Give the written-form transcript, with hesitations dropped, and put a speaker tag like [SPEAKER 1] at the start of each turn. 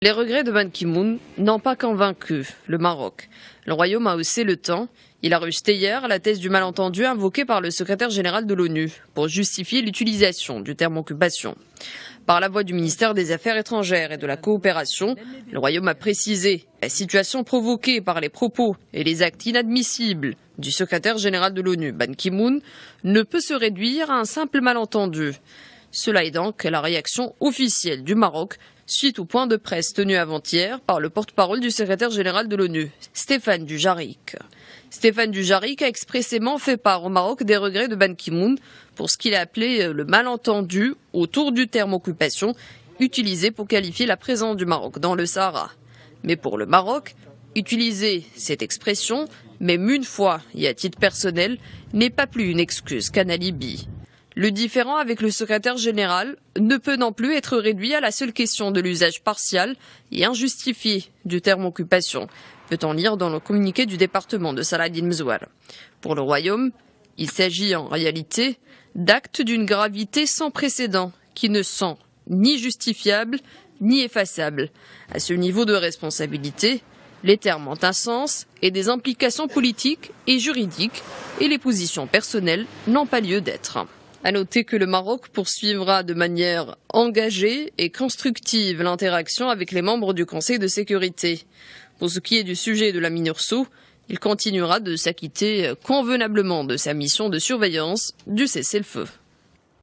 [SPEAKER 1] Les regrets de Ban Ki-moon n'ont pas convaincu le Maroc. Le Royaume a haussé le ton. Il a rejeté hier la thèse du malentendu invoquée par le secrétaire général de l'ONU pour justifier l'utilisation du terme occupation. Par la voix du ministère des Affaires étrangères et de la coopération, le Royaume a précisé la situation provoquée par les propos et les actes inadmissibles du secrétaire général de l'ONU, Ban Ki-moon, ne peut se réduire à un simple malentendu. Cela est donc la réaction officielle du Maroc suite au point de presse tenu avant-hier par le porte-parole du secrétaire général de l'ONU, Stéphane Dujarric. Stéphane Dujarric a expressément fait part au Maroc des regrets de Ban Ki-moon pour ce qu'il a appelé le malentendu autour du terme occupation utilisé pour qualifier la présence du Maroc dans le Sahara. Mais pour le Maroc, utiliser cette expression, même une fois et à titre personnel, n'est pas plus une excuse qu'un alibi. Le différend avec le secrétaire général ne peut non plus être réduit à la seule question de l'usage partial et injustifié du terme occupation, peut-on lire dans le communiqué du département de Saladin Mzouar. Pour le Royaume, il s'agit en réalité d'actes d'une gravité sans précédent qui ne sont ni justifiables ni effaçables. À ce niveau de responsabilité, les termes ont un sens et des implications politiques et juridiques et les positions personnelles n'ont pas lieu d'être. À noter que le Maroc poursuivra de manière engagée et constructive l'interaction avec les membres du Conseil de sécurité. Pour ce qui est du sujet de la MINURSO, il continuera de s'acquitter convenablement de sa mission de surveillance du cessez-le-feu.